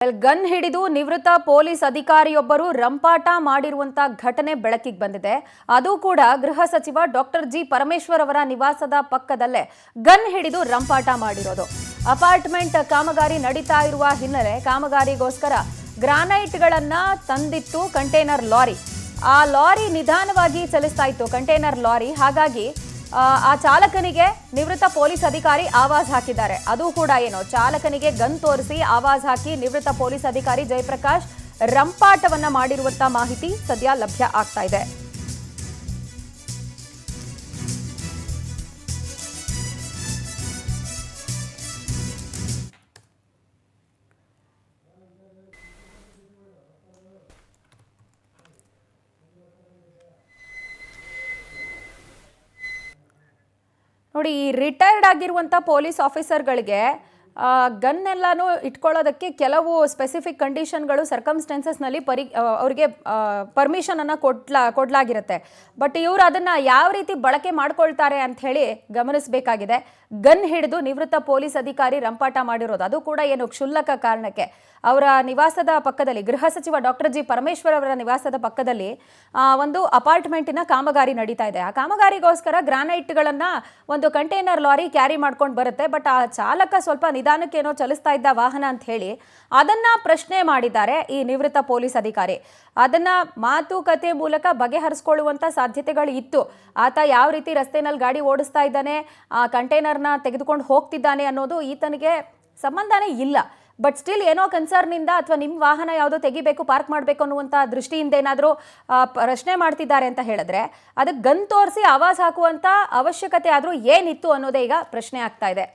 Gun ಹಿಡಿದು ನಿವೃತ್ತ police ಅಧಿಕಾರಿಯೊಬ್ಬರು ರಂಪಾಟ ಮಾಡಿರುವಂತ ಘಟನೆ ಬೆಳಕಿಗೆ ಬಂದಿದೆ. ಅದು ಕೂಡ ಗೃಹ ಸಚಿವ ಡಾಕ್ಟರ್ ಜಿ ಪರಮೇಶ್ವರ್ ಅವರ ನಿವಾಸದ ಪಕ್ಕದಲ್ಲೇ ಗನ್ ಹಿಡಿದು ರಂಪಾಟ ಮಾಡಿರೋದು. ಅಪಾರ್ಟ್ಮೆಂಟ್ ಕಾಮಗಾರಿ ನಡೀತಾ ಇರುವ ಹಿನ್ನೆಲೆ ಕಾಮಗಾರಿಗೋಸ್ಕರ ಗ್ರಾನೈಟ್ಗಳನ್ನ ತಂದಿತ್ತು ಕಂಟೈನರ್ ಲಾರಿ. ಆ ಲಾರಿ ನಿಧಾನವಾಗಿ ಚಲಿಸ್ತಾ ಇತ್ತು, ಕಂಟೈನರ್ ಲಾರಿ. ಹಾಗಾಗಿ ಆ ಚಾಲಕನಿಗೆ ನಿವೃತ್ತ ಪೊಲೀಸ್ ಅಧಿಕಾರಿ ಆವಾಜ್ ಹಾಕಿದ್ದಾರೆ. ಅದು ಕೂಡ ಏನು, ಚಾಲಕನಿಗೆ ಗನ್ ತೋರಿಸಿ ಆವಾಜ್ ಹಾಕಿ ನಿವೃತ್ತ ಪೊಲೀಸ್ ಅಧಿಕಾರಿ ಜಯಪ್ರಕಾಶ್ ರಂಪಾಟವನ್ನ ಮಾಡಿರುವಂತ ಮಾಹಿತಿ ಸದ್ಯ ಲಭ್ಯ ಆಗ್ತಾ ಇದೆ. ನೋಡಿ, ಈ ರಿಟೈರ್ಡ್ ಆಗಿರುವಂಥ ಪೊಲೀಸ್ ಆಫೀಸರ್ಗಳಿಗೆ ಗನ್ ಎಲ್ಲಾನು ಇಟ್ಕೊಳ್ಳೋದಕ್ಕೆ ಕೆಲವು ಸ್ಪೆಸಿಫಿಕ್ ಕಂಡೀಷನ್ಗಳು ಸರ್ಕಮ್ಸ್ಟೆನ್ಸಸ್ನಲ್ಲಿ ಅವರಿಗೆ ಪರ್ಮಿಷನನ್ನು ಕೊಡಲಾಗಿರುತ್ತೆ. ಬಟ್ ಇವರು ಅದನ್ನು ಯಾವ ರೀತಿ ಬಳಕೆ ಮಾಡ್ಕೊಳ್ತಾರೆ ಅಂತ ಹೇಳಿ ಗಮನಿಸಬೇಕಾಗಿದೆ. ಗನ್ ಹಿಡಿದು ನಿವೃತ್ತ ಪೊಲೀಸ್ ಅಧಿಕಾರಿ ರಂಪಾಟ ಮಾಡಿರೋದು, ಅದು ಕೂಡ ಏನು ಕ್ಷುಲ್ಲಕ ಕಾರಣಕ್ಕೆ. ಅವರ ನಿವಾಸದ ಪಕ್ಕದಲ್ಲಿ, ಗೃಹ ಸಚಿವ ಡಾಕ್ಟರ್ ಜಿ ಪರಮೇಶ್ವರ್ ಅವರ ನಿವಾಸದ ಪಕ್ಕದಲ್ಲಿ ಒಂದು ಅಪಾರ್ಟ್ಮೆಂಟಿನ ಕಾಮಗಾರಿ ನಡೀತಾ ಇದೆ. ಆ ಕಾಮಗಾರಿಗೋಸ್ಕರ ಗ್ರಾನೈಟ್ಗಳನ್ನು ಒಂದು ಕಂಟೈನರ್ ಲಾರಿ ಕ್ಯಾರಿ ಮಾಡ್ಕೊಂಡು ಬರುತ್ತೆ. ಬಟ್ ಆ ಚಾಲಕ ಸ್ವಲ್ಪ ನಿಧಾನಕ್ಕೇನೋ ಚಲಿಸ್ತಾ ಇದ್ದ ವಾಹನ ಅಂತ ಹೇಳಿ ಅದನ್ನ ಪ್ರಶ್ನೆ ಮಾಡಿದ್ದಾರೆ ಈ ನಿವೃತ್ತ ಪೊಲೀಸ್ ಅಧಿಕಾರಿ. ಅದನ್ನ ಮಾತುಕತೆ ಮೂಲಕ ಬಗೆಹರಿಸ್ಕೊಳ್ಳುವಂತ ಸಾಧ್ಯತೆಗಳು ಇತ್ತು. ಆತ ಯಾವ ರೀತಿ ರಸ್ತೆನಲ್ಲಿ ಗಾಡಿ ಓಡಿಸ್ತಾ ಇದ್ದಾನೆ, ಆ ಕಂಟೈನರ್ನ ತೆಗೆದುಕೊಂಡು ಹೋಗ್ತಿದ್ದಾನೆ ಅನ್ನೋದು ಈತನಿಗೆ ಸಂಬಂಧನೇ ಇಲ್ಲ. ಬಟ್ ಸ್ಟಿಲ್ ಏನೋ ಕನ್ಸರ್ನಿಂದ ಅಥವಾ ನಿಮ್ಮ ವಾಹನ ಯಾವುದೋ ತೆಗಿಬೇಕು, ಪಾರ್ಕ್ ಮಾಡಬೇಕು ಅನ್ನುವಂಥ ದೃಷ್ಟಿಯಿಂದ ಏನಾದರೂ ಪ್ರಶ್ನೆ ಮಾಡ್ತಿದ್ದಾರೆ ಅಂತ ಹೇಳಿದ್ರೆ ಅದಕ್ಕೆ ಗನ್ ತೋರಿಸಿ ಆವಾಜ್ ಹಾಕುವಂಥ ಅವಶ್ಯಕತೆ ಆದರೂ ಏನಿತ್ತು ಅನ್ನೋದೇ ಈಗ ಪ್ರಶ್ನೆ ಆಗ್ತಾ ಇದೆ.